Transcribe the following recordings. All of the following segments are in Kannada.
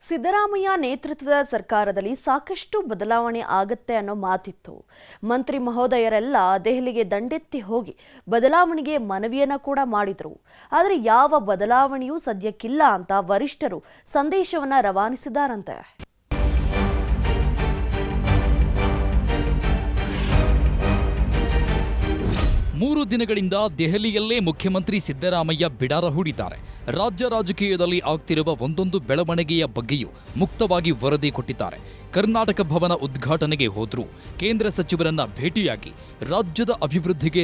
ಸಿದ್ದರಾಮಯ್ಯ ನೇತೃತ್ವದ ಸರ್ಕಾರದಲ್ಲಿ ಸಾಕಷ್ಟು ಬದಲಾವಣೆ ಆಗತ್ತೆ ಅನ್ನೋ ಮಾತಿತ್ತು. ಮಂತ್ರಿ ಮಹೋದಯರೆಲ್ಲ ದೆಹಲಿಗೆ ದಂಡೆತ್ತಿ ಹೋಗಿ ಬದಲಾವಣೆಗೆ ಮನವಿಯನ್ನ ಕೂಡ ಮಾಡಿದ್ರು. ಆದರೆ ಯಾವ ಬದಲಾವಣೆಯೂ ಸದ್ಯಕ್ಕಿಲ್ಲ ಅಂತ ವರಿಷ್ಠರು ಸಂದೇಶವನ್ನ ರವಾನಿಸಿದ್ದಾರಂತೆ. 3 ದಿನಗಳಿಂದ ದೆಹಲಿಯಲ್ಲೇ ಮುಖ್ಯಮಂತ್ರಿ ಸಿದ್ದರಾಮಯ್ಯ ಬಿಡಾರ ಹೂಡಿದ್ದಾರೆ. ರಾಜ್ಯ ರಾಜಕೀಯದಲ್ಲಿ ಆಗ್ತಿರುವ ಒಂದೊಂದು ಬೆಳವಣಿಗೆಯ ಬಗ್ಗೆಯೂ ಮುಕ್ತವಾಗಿ ವರದಿ ಕೊಟ್ಟಿದ್ದಾರೆ. ಕರ್ನಾಟಕ ಭವನ ಉದ್ಘಾಟನೆಗೆ ಹೋದ್ರು, ಕೇಂದ್ರ ಸಚಿವರನ್ನ ಭೇಟಿಯಾಗಿ ರಾಜ್ಯದ ಅಭಿವೃದ್ಧಿಗೆ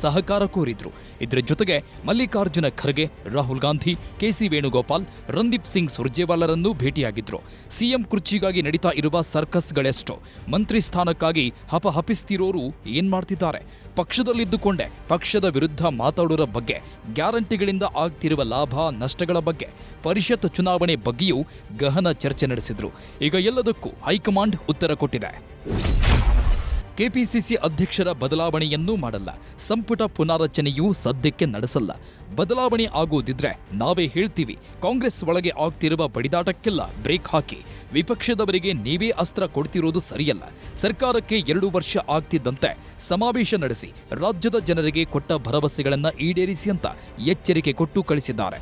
ಸಹಕಾರ ಕೋರಿದ್ರು. ಇದರ ಜೊತೆಗೆ ಮಲ್ಲಿಕಾರ್ಜುನ ಖರ್ಗೆ, ರಾಹುಲ್ ಗಾಂಧಿ, ಕೆಸಿ ವೇಣುಗೋಪಾಲ್, ರಣದೀಪ್ ಸಿಂಗ್ ಸುರ್ಜೇವಾಲಾರನ್ನು ಭೇಟಿಯಾಗಿದ್ರು. ಸಿಎಂ ಕುರ್ಚಿಗಾಗಿ ನಡೀತಾ ಇರುವ ಸರ್ಕಸ್ಗಳೆಷ್ಟೋ, ಮಂತ್ರಿ ಸ್ಥಾನಕ್ಕಾಗಿ ಹಪಹಪಿಸ್ತಿರೋರು ಏನ್ ಮಾಡ್ತಿದ್ದಾರೆ, ಪಕ್ಷದಲ್ಲಿದ್ದುಕೊಂಡೇ ಪಕ್ಷದ ವಿರುದ್ಧ ಮಾತಾಡೋರ ಬಗ್ಗೆ, ಗ್ಯಾರಂಟಿಗಳಿಂದ ಆಗ್ತಿರುವ ಲಾಭ ನಷ್ಟಗಳ ಬಗ್ಗೆ, ಪರಿಷತ್ ಚುನಾವಣೆ ಬಗ್ಗೆಯೂ ಗಹನ ಚರ್ಚೆ ನಡೆಸಿದ್ರು. ಈಗ ಎಲ್ಲದಕ್ಕೂ ಹೈಕಮಾಂಡ್ ಉತ್ತರ ಕೊಟ್ಟಿದೆ. ಕೆಪಿಸಿಸಿ ಅಧ್ಯಕ್ಷರ ಬದಲಾವಣೆಯನ್ನೂ ಮಾಡಲ್ಲ, ಸಂಪುಟ ಪುನಾರಚನೆಯೂ ಸದ್ಯಕ್ಕೆ ನಡೆಸಲ್ಲ. ಬದಲಾವಣೆ ಆಗೋದಿದ್ರೆ ನಾವೇ ಹೇಳ್ತೀವಿ. ಕಾಂಗ್ರೆಸ್ ಒಳಗೆ ಆಗ್ತಿರುವ ಬಡಿದಾಟಕ್ಕೆಲ್ಲ ಬ್ರೇಕ್ ಹಾಕಿ ವಿಪಕ್ಷದವರಿಗೆ ನೀವೇ ಅಸ್ತ್ರ ಕೊಡ್ತಿರೋದು ಸರಿಯಲ್ಲ. ಸರ್ಕಾರಕ್ಕೆ 2 ವರ್ಷ ಆಗ್ತಿದ್ದಂತೆ ಸಮಾವೇಶ ನಡೆಸಿ ರಾಜ್ಯದ ಜನರಿಗೆ ಕೊಟ್ಟ ಭರವಸೆಗಳನ್ನ ಈಡೇರಿಸಿ ಅಂತ ಎಚ್ಚರಿಕೆ ಕೊಟ್ಟು ಕಳಿಸಿದ್ದಾರೆ.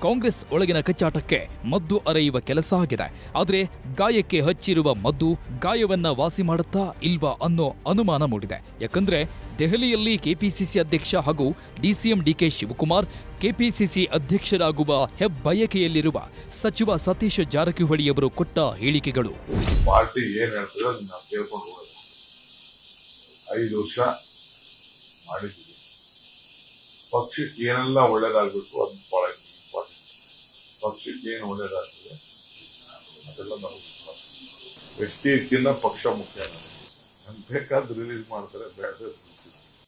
ಕಾಂಗ್ರೆಸ್ ಒಳಗಿನ ಕಚ್ಚಾಟಕ್ಕೆ ಮದ್ದು ಅರೆಯುವ ಕೆಲಸ ಆಗಿದೆ. ಆದರೆ ಗಾಯಕ್ಕೆ ಹಚ್ಚಿರುವ ಮದ್ದು ಗಾಯವನ್ನ ವಾಸಿ ಮಾಡುತ್ತಾ ಇಲ್ವಾ ಅನ್ನೋ ಅನುಮಾನ ಮೂಡಿದೆ. ಯಾಕಂದ್ರೆ ದೆಹಲಿಯಲ್ಲಿ ಕೆಪಿಸಿಸಿ ಅಧ್ಯಕ್ಷ ಹಾಗೂ ಡಿಸಿಎಂ ಡಿಕೆ ಶಿವಕುಮಾರ್ ಕೆಪಿಸಿಸಿ ಅಧ್ಯಕ್ಷರಾಗುವ ಹೆಬ್ಬಯಕೆಯಲ್ಲಿರುವ ಸಚಿವ ಸತೀಶ್ ಜಾರಕಿಹೊಳಿಯವರು ಕೊಟ್ಟ ಹೇಳಿಕೆಗಳು. ಪಾರ್ಟಿ ಏನ್ ಹೇಳ್ತದೆ ಅದನ್ನ ಕೇಳ್ಕೊಂಡು ಹೋಗೋದು. 5 ವರ್ಷ ಮಾಡಿದ್ದೀವಿ, ಪಕ್ಷಕ್ಕೆ ಏನೆಲ್ಲ ಒಳ್ಳೇದಾಗಬೇಕು ಅದನ್ನ ಬಹಳ ಇಂಪಾರ್ಟೆಂಟ್. ಪಕ್ಷಕ್ಕೆ ಏನು ಒಳ್ಳೇದಾಗ್ತದೆ ಅದೆಲ್ಲ ನಾವು ವ್ಯಕ್ತಿಯಕ್ಕಿಂತ ಪಕ್ಷ ಮುಖ್ಯ. ನಮ್ಗೆ ಬೇಕಾದ್ರೆ ರಿಲೀಸ್ ಮಾಡ್ತಾರೆ, ಬೇಡ.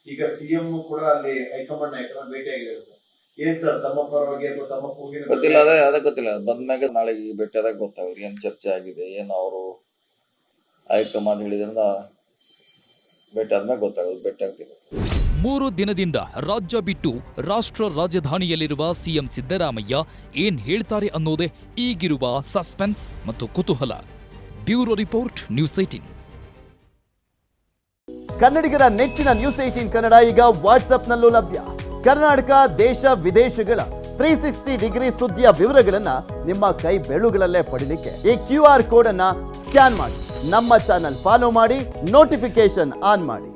ಈಗ ಸಿಎಂ ಕೂಡ ಅಲ್ಲಿ ಹೈಕಮಾಂಡ್ ನಾಯಕರ ಭೇಟಿಯಾಗಿದ್ದಾರೆ ಸರ್. ಏನ್ ಸರ್ ತಮ್ಮ ಪರವಾಗಿ ಅಥವಾ ತಮ್ಮ ಕೂಗಿನ ಗೊತ್ತಿಲ್ಲ, ಅದೇ ಗೊತ್ತಿಲ್ಲ. ಬಂದ್ಮ್ಯಾಗ ನಾಳೆ ಭೇಟಿಯಾದಾಗ ಗೊತ್ತಾಗ್ರಿ ಏನ್ ಚರ್ಚೆ ಆಗಿದೆ, ಏನು ಅವರು ಹೈಕಮಾಂಡ್ ಹೇಳಿದ್ರಿಂದ ಭೇಟಿ ಆದ್ಮೇಲೆ ಗೊತ್ತಾಗೋದು. ಭೇಟಿ ಆಗ್ತಿದೆ. 3 ದಿನದಿಂದ ರಾಜ್ಯ ಬಿಟ್ಟು ರಾಷ್ಟ್ರ ರಾಜಧಾನಿಯಲ್ಲಿರುವ ಸಿಎಂ ಸಿದ್ದರಾಮಯ್ಯ ಏನ್ ಹೇಳ್ತಾರೆ ಅನ್ನೋದೇ ಈಗಿರುವ ಸಸ್ಪೆನ್ಸ್ ಮತ್ತು ಕುತೂಹಲ. Bureau report, news 18. ಕನ್ನಡಿಗರ ನೆಚ್ಚಿನ ನ್ಯೂಸ್ 18 ಕನ್ನಡ ಈಗ ವಾಟ್ಸ್ಆಪ್ನಲ್ಲೂ ಲಭ್ಯ. ಕರ್ನಾಟಕ, ದೇಶ ವಿದೇಶಗಳ 360 ಡಿಗ್ರಿ ಸುದ್ದಿಯ ವಿವರಗಳನ್ನ ನಿಮ್ಮ ಕೈ ಬೆರಳುಗಳಲ್ಲೇ ಪಡಿಲಿಕ್ಕೆ ಈ QR ಕೋಡ್ ಅನ್ನ ಸ್ಕ್ಯಾನ್ ಮಾಡಿ, ನಮ್ಮ ಚಾನಲ್ ಫಾಲೋ ಮಾಡಿ, ನೋಟಿಫಿಕೇಶನ್ ಆನ್ ಮಾಡಿ.